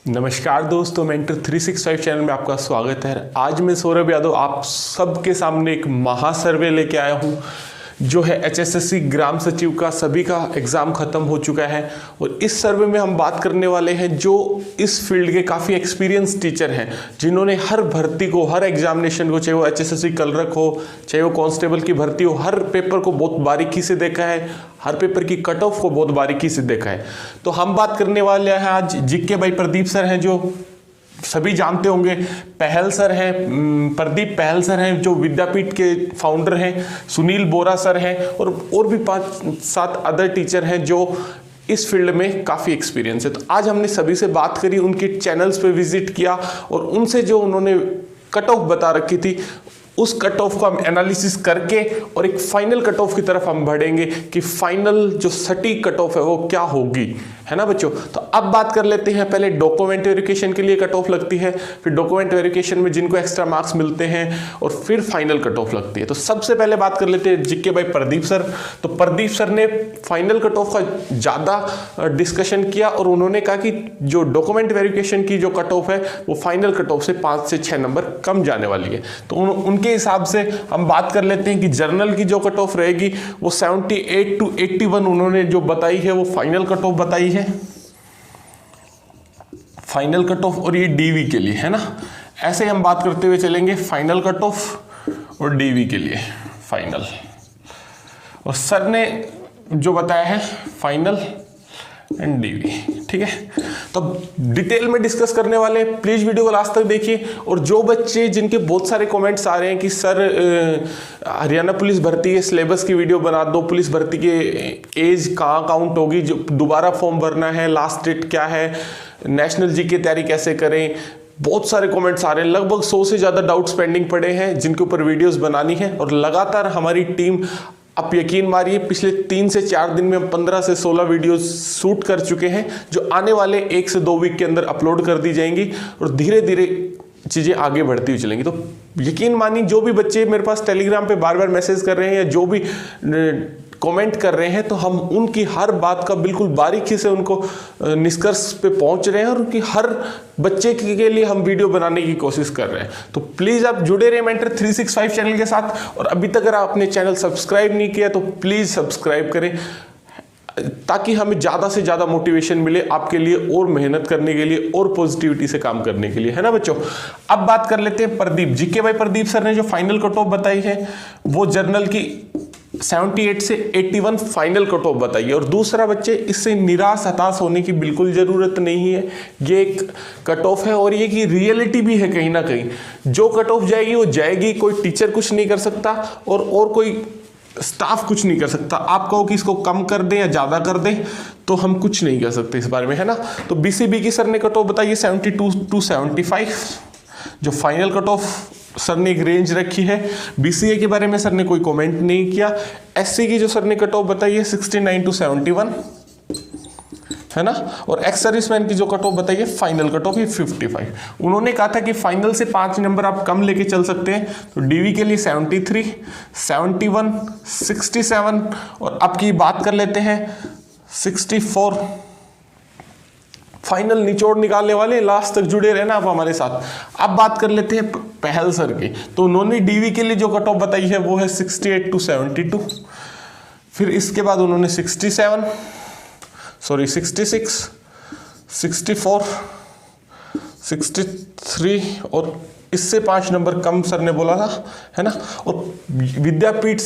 नमस्कार दोस्तों, mentor 365 channel में आपका स्वागत है। आज मैं सौरभ यादव आप सबके सामने एक महासर्वे लेके आया हूँ जो है एचएसएससी ग्राम सचिव का। सभी का एग्ज़ाम ख़त्म हो चुका है और इस सर्वे में हम बात करने वाले हैं जो इस फील्ड के काफ़ी एक्सपीरियंस टीचर हैं, जिन्होंने हर भर्ती को, हर एग्जामिनेशन को, चाहे वो एचएसएससी क्लर्क हो, चाहे वो कांस्टेबल की भर्ती हो, हर पेपर को बहुत बारीकी से देखा है, हर पेपर की कट ऑफ को बहुत बारीकी से देखा है। तो हम बात करने वाले हैं आज जीके भाई प्रदीप सर हैं, जो सभी जानते होंगे। पहल सर हैं, प्रदीप पहल सर हैं जो विद्यापीठ के फाउंडर हैं। सुनील बोरा सर हैं और भी 5-7 अदर टीचर हैं जो इस फील्ड में काफ़ी एक्सपीरियंस है। तो आज हमने सभी से बात करी, उनके चैनल्स पे विजिट किया और उनसे जो उन्होंने कट ऑफ बता रखी थी उस कट ऑफ को हम एनालिसिस करके और एक फाइनल कट ऑफ की तरफ हम बढ़ेंगे कि फाइनल जो सटीक कट ऑफ है वो क्या होगी, है ना बच्चों। तो अब बात कर लेते हैं, पहले डॉक्यूमेंट वेरिफिकेशन के लिए कट ऑफ लगती है, फिर डॉक्यूमेंट वेरिफिकेशन में जिनको एक्स्ट्रा मार्क्स मिलते हैं और फिर फाइनल कट ऑफ लगती है। तो सबसे पहले बात कर लेते हैं जीके भाई प्रदीप सर। तो प्रदीप सर ने फाइनल कट ऑफ का ज़्यादा डिस्कशन किया और उन्होंने कहा कि जो डॉक्यूमेंट वेरिफिकेशन की जो कट ऑफ है वो फाइनल कट ऑफ से 5 से 6 नंबर कम जाने वाली है। तो उनके हिसाब से हम बात कर लेते हैं कि जर्नल की जो कट ऑफ रहेगी वो 78 to 81 उन्होंने जो बताई है वो फाइनल कट ऑफ बताई है, फाइनल कट ऑफ। और ये डीवी के लिए है ना, ऐसे हम बात करते हुए चलेंगे फाइनल कट ऑफ और डीवी के लिए फाइनल। और सर ने जो बताया है फाइनल एंड डीवी, ठीक है। तो डिटेल में डिस्कस करने वाले, प्लीज वीडियो को लास्ट तक देखिए। और जो बच्चे जिनके बहुत सारे कमेंट्स आ रहे हैं कि सर हरियाणा पुलिस भर्ती के सिलेबस की वीडियो बना दो, पुलिस भर्ती के एज कहाँ काउंट होगी, जो दोबारा फॉर्म भरना है, लास्ट डेट क्या है, नेशनल जी की तैयारी कैसे करें, बहुत सारे कमेंट्स आ रहे हैं। लगभग 100 से ज़्यादा डाउट्स पेंडिंग पड़े हैं जिनके ऊपर वीडियोस बनानी है। और लगातार हमारी टीम, आप यकीन मारिए, पिछले 3 से 4 दिन में हम 15 से 16 वीडियोस शूट कर चुके हैं जो आने वाले 1 से 2 वीक के अंदर अपलोड कर दी जाएंगी और धीरे धीरे चीज़ें आगे बढ़ती हुई चलेंगी। तो यकीन मानिए, जो भी बच्चे मेरे पास टेलीग्राम पे बार बार मैसेज कर रहे हैं या जो भी कमेंट कर रहे हैं, तो हम उनकी हर बात का बिल्कुल बारीकी से उनको निष्कर्ष पे पहुंच रहे हैं और उनकी हर बच्चे के लिए हम वीडियो बनाने की कोशिश कर रहे हैं। तो प्लीज़ आप जुड़े रहे मेंटर 365 चैनल के साथ। और अभी तक अगर आपने चैनल सब्सक्राइब नहीं किया तो प्लीज़ सब्सक्राइब करें ताकि हमें ज़्यादा से ज़्यादा मोटिवेशन मिले आपके लिए और मेहनत करने के लिए और पॉजिटिविटी से काम करने के लिए, है ना बच्चों। अब बात कर लेते हैं प्रदीप जीके भाई प्रदीप सर ने जो फाइनल कट ऑफ बताई है वो जर्नल की 78 से 81 फाइनल कट ऑफ बताइए। और दूसरा, बच्चे इससे निराश हताश होने की बिल्कुल ज़रूरत नहीं है। ये एक कट ऑफ है और ये की रियलिटी भी है कहीं ना कहीं। जो कट ऑफ जाएगी वो जाएगी, कोई टीचर कुछ नहीं कर सकता और कोई स्टाफ कुछ नहीं कर सकता। आप कहो कि इसको कम कर दें या ज़्यादा कर दें तो हम कुछ नहीं कर सकते इस बारे में, है ना। तो बीसीबी की सर ने कट ऑफ बताइए 72 to 75, जो फाइनल कट ऑफ सर ने एक रेंज रखी है। बीसीए के बारे में सर ने कोई कमेंट नहीं किया। एससी की जो सर ने कट ऑफ बताई है 69 to 71, है ना। और एक्स सर्विसमैन की जो कट ऑफ बताइए फाइनल कट ऑफ 55। उन्होंने कहा था कि फाइनल से 5 नंबर आप कम लेके चल सकते हैं। तो डीवी के लिए 73, 71, 67 और अब की बात कर लेते हैं 64। फाइनल निचोड़ निकालने वाले, लास्ट तक जुड़े रहना आप हमारे साथ। अब बात कर लेते हैं पहल सर की। तो उन्होंने डीवी के लिए जो कट ऑफ बताई है वो है 68 to 72। फिर इसके बाद उन्होंने 66, 64, 63 और इससे 5 नंबर कम सर ने बोला था, है ना। और विद्यापीठ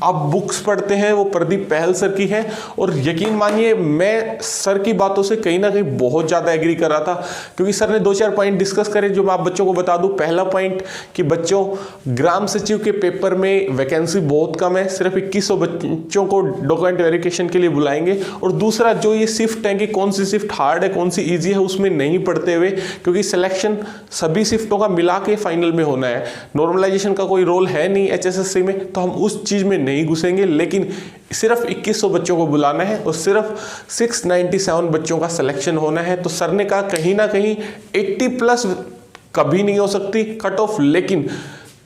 आप बुक्स पढ़ते हैं वो प्रदीप पहल सर की है। और यकीन मानिए, मैं सर की बातों से कहीं ना कहीं बहुत ज़्यादा एग्री कर रहा था, क्योंकि सर ने 2-4 पॉइंट डिस्कस करे जो मैं आप बच्चों को बता दूं। पहला पॉइंट कि बच्चों, ग्राम सचिव के पेपर में वैकेंसी बहुत कम है, सिर्फ 2100 बच्चों को डॉक्यूमेंट वेरिफिकेशन के लिए बुलाएंगे। और दूसरा, जो ये शिफ्ट है कि कौन सी शिफ्ट हार्ड है कौन सी ईजी है उसमें नहीं पढ़ते हुए, क्योंकि सिलेक्शन सभी शिफ्टों का मिला के फाइनल में होना है। नॉर्मलाइजेशन का कोई रोल है नहीं एचएसएससी में, तो हम उस चीज में नहीं घुसेंगे। लेकिन सिर्फ 2100 बच्चों को बुलाना है और सिर्फ 697 बच्चों का सिलेक्शन होना है। तो सर ने कहा कहीं ना कहीं 80+ कभी नहीं हो सकती कट ऑफ, लेकिन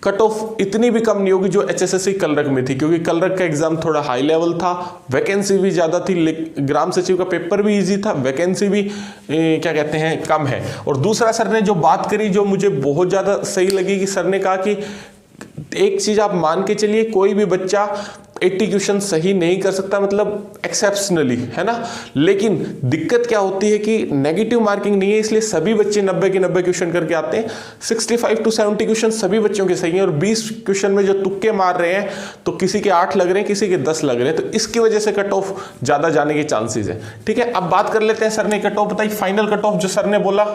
कट ऑफ इतनी भी कम नहीं होगी जो HSSC कलरक में थी, क्योंकि कलरक का एग्जाम थोड़ा हाई लेवल था, वैकेंसी भी ज़्यादा थी, ग्राम सचिव का पेपर भी इजी था, वैकेंसी भी क्या कहते हैं कम है। और दूसरा सर ने जो बात करी जो मुझे बहुत ज़्यादा सही लगी कि सर ने कहा कि एक चीज़ आप मान के चलिए, कोई भी बच्चा 80 क्वेश्चन सही नहीं कर सकता, मतलब एक्सेप्शनली, है ना। लेकिन दिक्कत क्या होती है कि नेगेटिव मार्किंग नहीं है, इसलिए सभी बच्चे 90 के 90 क्वेश्चन करके आते हैं। 65 to 70 क्वेश्चन सभी बच्चों के सही हैं, और 20 क्वेश्चन में जो तुक्के मार रहे हैं तो किसी के 8 लग रहे हैं, किसी के 10 लग रहे हैं, तो इसकी वजह से कट ऑफ ज़्यादा जाने के चांसेस है। ठीक है, अब बात कर लेते हैं सर ने कट ऑफ बताई, फाइनल कट ऑफ जो सर ने बोला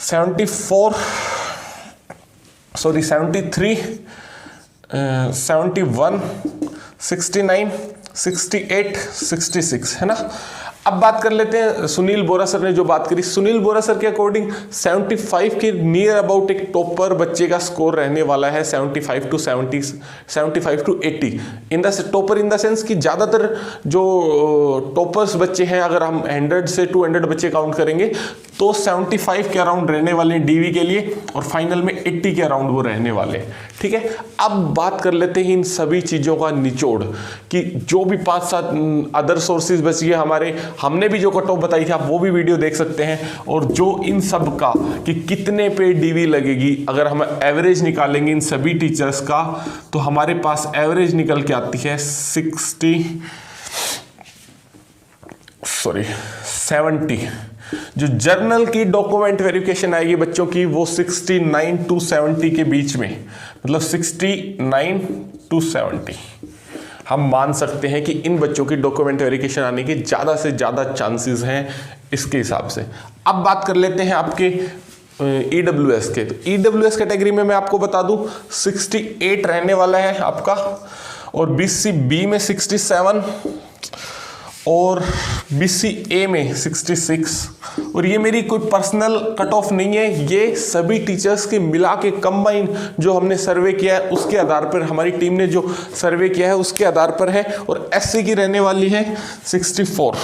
73, 71, 69, 68, 66, है ना। अब बात कर लेते हैं सुनील बोरा सर ने जो बात करी। सुनील बोरा सर के अकॉर्डिंग 75 के नियर अबाउट एक टॉपर बच्चे का स्कोर रहने वाला है, 75 to 80 in the topper, in the sense कि ज़्यादातर जो टॉपर्स बच्चे हैं, अगर हम 100 से 200 बच्चे काउंट करेंगे तो 75 के अराउंड रहने वाले हैं डीवी के लिए, और फाइनल में 80 के अराउंड वो रहने वाले हैं। ठीक है, अब बात कर लेते हैं इन सभी चीज़ों का निचोड़ कि जो भी 5-7 अदर सोर्सेज बची है हमारे, हमने भी जो कट ऑफ बताई थी आप वो भी वीडियो देख सकते हैं, और जो इन सब का कि कितने पे डीवी लगेगी, अगर हम एवरेज निकालेंगे इन सभी टीचर्स का तो हमारे पास एवरेज निकल के आती है 70। जो जर्नल की डॉक्यूमेंट वेरिफिकेशन आएगी बच्चों की वो 69 to 70 के बीच में, मतलब 69 to 70 हम मान सकते हैं कि इन बच्चों की डॉक्यूमेंट वेरिफिकेशन आने के ज़्यादा से ज़्यादा चांसेस हैं इसके हिसाब से। अब बात कर लेते हैं आपके EWS के। तो EWS कैटेगरी में मैं आपको बता दूं 68 रहने वाला है आपका, और BCB में 67 और BCA में 66, और ये मेरी कोई पर्सनल कट ऑफ नहीं है, ये सभी टीचर्स के मिला के कंबाइन जो हमने सर्वे किया है उसके आधार पर, हमारी टीम ने जो सर्वे किया है उसके आधार पर है, और SC की रहने वाली है 64।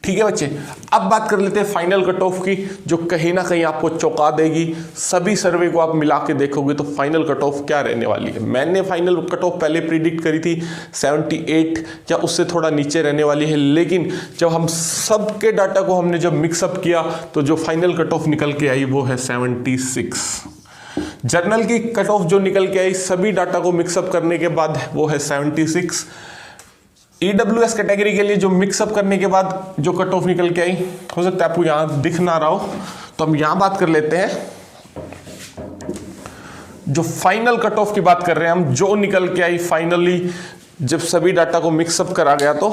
ठीक है बच्चे, अब बात कर लेते हैं फाइनल कट ऑफ की, जो कहीं ना कहीं आपको चौंका देगी। सभी सर्वे को आप मिला के देखोगे तो फाइनल कट ऑफ क्या रहने वाली है। मैंने फाइनल कट ऑफ पहले प्रिडिक्ट करी थी 78 या उससे थोड़ा नीचे रहने वाली है, लेकिन जब हम सबके डाटा को हमने जब मिक्सअप किया तो जो फाइनल कट ऑफ निकल के आई वो है 76। जर्नल की कट ऑफ जो निकल के आई सभी डाटा को मिक्सअप करने के बाद वो है 76। EWS कैटेगरी के लिए जो मिक्सअप करने के बाद जो कट ऑफ निकल के आई, हो सकता है आपको यहां दिख ना रहा हो, तो हम यहां बात कर लेते हैं। जो फाइनल कट ऑफ की बात कर रहे हैं हम, जो निकल के आई फाइनली जब सभी डाटा को मिक्सअप करा गया तो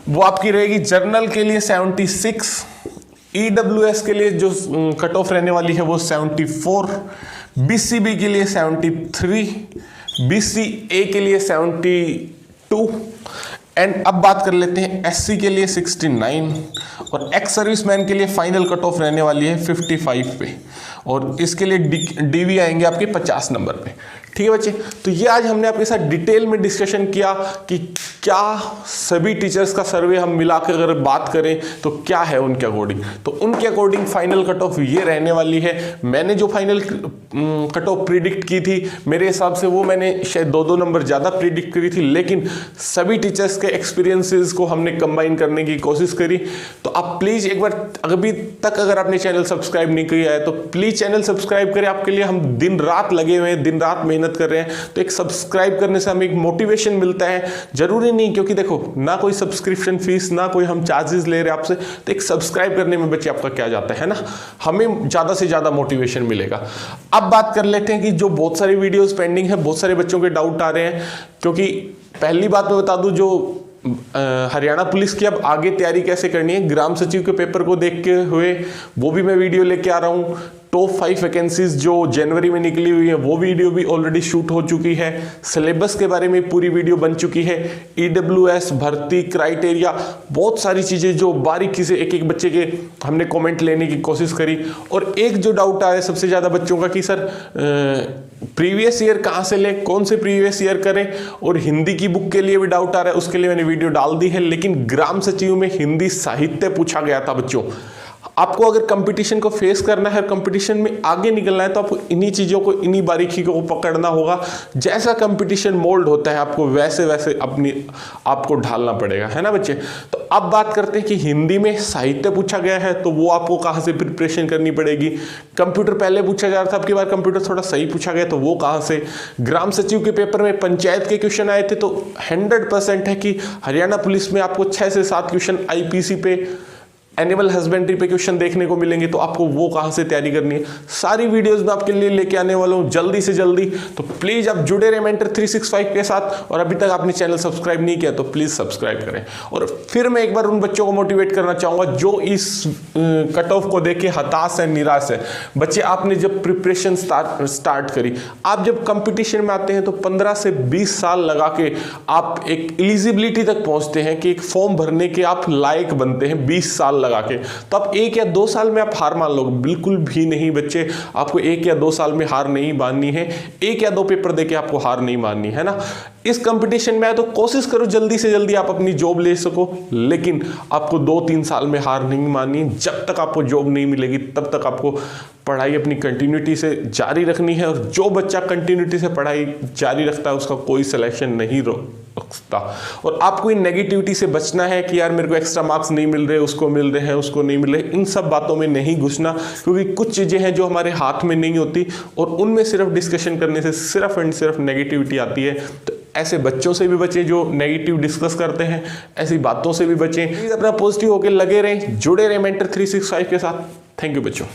वो आपकी रहेगी जर्नल के लिए 76, EWS के लिए जो कट ऑफ रहने वाली है वो 74, BCB के लिए 73, BCA के लिए 72, एंड अब बात कर लेते हैं SC के लिए 69, और एक्स सर्विसमैन के लिए फाइनल कट ऑफ रहने वाली है 55 पे, और इसके लिए DV आएंगे आपके 50 नंबर पे। ठीक है बच्चे, तो ये आज हमने आपके साथ डिटेल में डिस्कशन किया कि क्या सभी टीचर्स का सर्वे हम मिला के अगर बात करें तो क्या है उनके अकॉर्डिंग, तो उनके अकॉर्डिंग फाइनल कट ऑफ ये रहने वाली है। मैंने जो फाइनल कट ऑफ प्रिडिक्ट की थी मेरे हिसाब से वो मैंने शायद 2-2 नंबर ज़्यादा प्रिडिक्ट करी थी, लेकिन सभी टीचर्स के एक्सपीरियंसेस को हमने कंबाइन करने की कोशिश करी। तो आप प्लीज़ एक बार अभी तक अगर आपने चैनल सब्सक्राइब नहीं किया है तो प्लीज़ चैनल सब्सक्राइब करें। आपके लिए हम दिन रात लगे हुए हैं, दिन रात मेहनत कर रहे हैं, तो एक सब्सक्राइब करने से हमें एक मोटिवेशन मिलता है। जरूरी नहीं, क्योंकि देखो ना कोई सब्सक्रिप्शन फीस ना कोई हम चार्जेस ले रहे हैं आपसे, तो एक सब्सक्राइब करने में बच्चे आपका क्या जाता है ना, हमें ज़्यादा से ज़्यादा मोटिवेशन मिलेगा। अब बात कर लेते हैं कि जो बहुत सारी वीडियोस पेंडिंग है, बहुत सारे बच्चों के डाउट आ रहे हैं, क्योंकि पहली बात मैं बता दूं जो हरियाणा पुलिस की अब आगे तैयारी कैसे करनी है, ग्राम सचिव के पेपर को देखते हुए वो भी मैं वीडियो लेके आ रहा हूँ। टॉप 5 वैकेंसीज जो जनवरी में निकली हुई है वो वीडियो भी ऑलरेडी शूट हो चुकी है। सिलेबस के बारे में पूरी वीडियो बन चुकी है। EWS भर्ती क्राइटेरिया, बहुत सारी चीज़ें जो बारीकी से एक एक बच्चे के हमने कमेंट लेने की कोशिश करी। और एक जो डाउट आ रहा है सबसे ज़्यादा बच्चों का कि सर प्रीवियस ईयर कहाँ से लें, कौन से प्रीवियस ईयर करें, और हिंदी की बुक के लिए भी डाउट आ रहा है, उसके लिए मैंने वीडियो डाल दी है। लेकिन ग्राम सचिव में हिंदी साहित्य पूछा गया था बच्चों, आपको अगर कंपटीशन को फेस करना है, कंपटीशन में आगे निकलना है, तो आपको इन्हीं चीज़ों को, इन्हीं बारीकी को पकड़ना होगा। जैसा कंपटीशन मोल्ड होता है आपको वैसे वैसे अपनी आपको ढालना पड़ेगा, है ना बच्चे। तो अब बात करते हैं कि हिंदी में साहित्य पूछा गया है, तो वो आपको कहाँ से प्रिपरेशन करनी पड़ेगी। कंप्यूटर पहले पूछा जा रहा था, अब की बार कंप्यूटर थोड़ा सही पूछा गया, तो वो कहाँ से। ग्राम सचिव के पेपर में पंचायत के क्वेश्चन आए थे, तो 100% है कि हरियाणा पुलिस में आपको 6 से 7 क्वेश्चन आईपीसी पे, एनिमल हस्बेंड्री पे क्वेश्चन देखने को मिलेंगे, तो आपको वो कहाँ से तैयारी करनी है। सारी वीडियोस मैं आपके लिए लेके आने वाला हूँ जल्दी से जल्दी, तो प्लीज़ आप जुड़े रहे मेंटर 365 के साथ। और अभी तक आपने चैनल सब्सक्राइब नहीं किया तो प्लीज़ सब्सक्राइब करें। और फिर मैं एक बार उन बच्चों को मोटिवेट करना चाहूँगा जो इस कट ऑफ को देख के हताश है, निराश है। बच्चे, आपने जब प्रिपरेशन स्टार्ट करी, आप जब कंपटीशन में आते हैं तो 15 से 20 साल लगा के आप एक एलिजिबिलिटी तक पहुँचते हैं कि एक फॉर्म भरने के आप लायक बनते हैं, 20 साल लगा के। तो आप 1 या 2 साल में आप हार मान लोगे? बिल्कुल भी नहीं बच्चे, आपको 1 या 2 साल में हार नहीं माननी है। 1 या 2 पेपर देके आपको हार नहीं माननी है ना। इस कंपटीशन में आए तो कोशिश करो जल्दी से जल्दी आप अपनी जॉब ले सको, लेकिन आपको 2-3 साल में हार नहीं माननी। जब तक आपको जॉब नहीं मिलेगी तब तक आपको पढ़ाई अपनी कंटिन्यूटी से जारी रखनी है। और जो बच्चा कंटिन्यूटी से पढ़ाई जारी रखता है उसका कोई सिलेक्शन नहीं सकता। और आपको इन नेगेटिविटी से बचना है कि यार मेरे को एक्स्ट्रा मार्क्स नहीं मिल रहे, उसको मिल रहे हैं, उसको नहीं मिल रहे। इन सब बातों में नहीं घुसना, क्योंकि कुछ चीज़ें हैं जो हमारे हाथ में नहीं होती और उनमें सिर्फ डिस्कशन करने से सिर्फ एंड सिर्फ नेगेटिविटी आती है। तो ऐसे बच्चों से भी बचें जो नेगेटिव डिस्कस करते हैं, ऐसी बातों से भी बचें। प्लीज़ अपना पॉजिटिव होकर लगे रहें, जुड़े रहें मेंटर 365 के साथ। थैंक यू बच्चों।